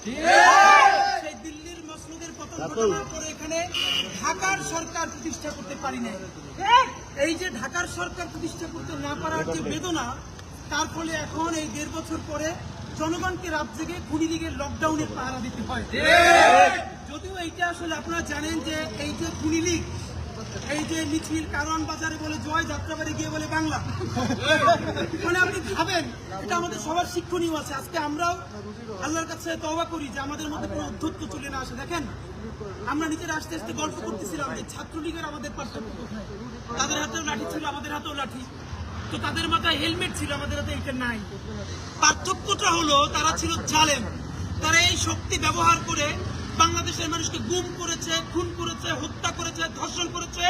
সেই দিল্লির মসনদের পতন ঘটনার পরে এখানে ঢাকার সরকার প্রতিষ্ঠা করতে পারি নাই। এই যে ঢাকার সরকার প্রতিষ্ঠা করতে না পারার যে বেদনা, তার ফলে এখন এই 1.5 বছর পরে জনগণকে রাত জেগে খুনি লীগের লকডাউনের পাহারা দিতে হয়। যদিও এইটা আসলে আপনারা জানেন যে এই যে খুনি লীগ, এই যে মিছিল কারওয়ান বাজারে বলে জয়, যাত্রাবাড়ি গিয়ে বলে বাংলা, মানে আপনি ভাবেন এটা আমাদের সবার শিক্ষণীয় আছে। আজকে আমরাও আল্লাহর কাছে তওবা করি যে আমাদের মধ্যে কোনো অধ্যত্ব চলে না আসে। দেখেন, আমরা নিজেরা আস্তে আস্তে গল্প করতেছিলাম যে ছাত্রলীগের আমাদের পার্থক্য কোথায়। তাদের হাতেও লাঠি ছিল, আমাদের হাতেও লাঠি, তো তাদের মাথায় হেলমেট ছিল, আমাদের হাতে এইটা নাই। পার্থক্যটা হলো তারা ছিল জালেম। তারা এই শক্তি ব্যবহার করে বাংলাদেশের মানুষকে গুম করেছে, খুন করেছে, হত্যা করেছে, ধর্ষণ করেছে,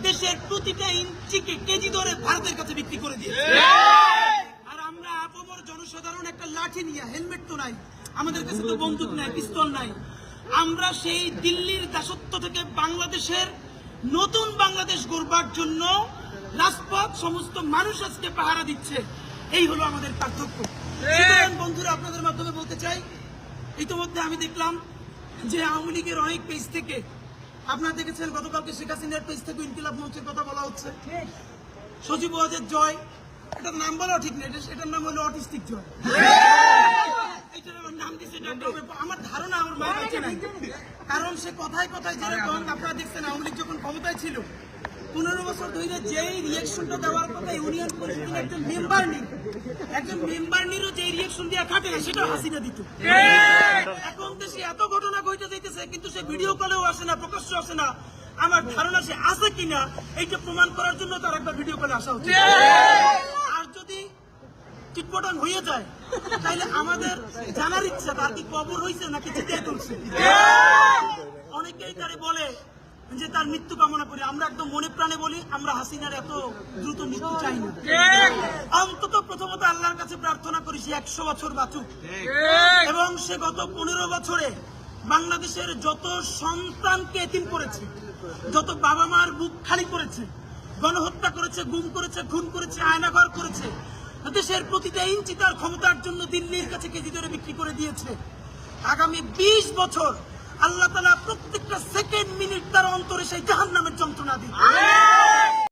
দেশের প্রতিটা ইঞ্চিকে কেজি ধরে ভারতের কাছে বিক্রি করে দিয়েছে। আর আমরা আপামর জনসাধারণ একটা লাঠি নিয়ে, হেলমেট তো নাই, আমাদের কাছে তো বন্দুক নাই, পিস্তল নাই, আমরা সেই দিল্লির দাসত্ব থেকে বাংলাদেশের নতুন বাংলাদেশ গড়বার জন্য রাজপথ সমস্ত মানুষ আজকে পাহারা দিচ্ছে। এই হলো আমাদের পার্থক্য। বন্ধুরা, আপনাদের মাধ্যমে বলতে চাই, ইতিমধ্যে আমি দেখলাম যে আওয়ামী লীগের অনেক পেজ থেকে, আপনারা দেখেছেন গতকালকে শেখ হাসিনার পেজ থেকে ইনকিলাব মঞ্চের কথা বলা হচ্ছে, সজীব ওয়াজের জয়, এটার নাম বলাও ঠিক নেই, এটার নাম হলো অটিস্টিক জয়। এটার নাম দিচ্ছে আমার ধারণা আমার মা কাছে নাই, কারণ সে কথায় কথায় যেরকম আপনারা দেখছেন আওয়ামী লীগ যখন ক্ষমতায় ছিল 15 বছর ধরে যেই রিয়েকশনটা দেওয়ার কথা ইউনিয়ন পরিষদের একজন মেম্বার নিরও যে রিয়েকশন দিয়ে খাটে সেটা হাসিনা দিত। এখন দেশে এত ঘটনা ঘটে যাইতেছে, কিন্তু সে ভিডিও কলেও আসে না, প্রকাশ্য আসে না। আমার ধারণা সে আছে কিনা এইটা প্রমাণ করার জন্য তার একবার ভিডিও কলে আসা উচিত। আর যদি চিটপটান হয়ে যায় তাহলে আমাদের জানার ইচ্ছা তার কি কবর হয়েছে নাকি চিঠিয়ে তুলছে। অনেকেই তারে বলে যে তার মৃত্যু কামনা করি, আমরা একদম মনে প্রাণে বলি আমরা হাসিনার এত দ্রুত মৃত্যু চাই না। অন্তত প্রথমত আল্লাহর কাছে প্রার্থনা করি সে 100 বছর বাঁচুক, এবং সে গত 15 বছরে বাংলাদেশের যত সন্তানকে এতিম করেছে, যত বাবা মার বুক খালি করেছে, গণহত্যা করেছে, গুম করেছে, খুন করেছে, আয়নাঘর করেছে, দেশের প্রতিটা ইঞ্চি তার ক্ষমতার জন্য দিল্লির কাছে কেজি ধরে বিক্রি করে দিয়েছে। আগামী 20 বছর আল্লাহ তাআলা প্রত্যেকটা সেকেন্ড মিনিট তার অন্তরে সেই জাহান্নামের যন্ত্রণা দিবে।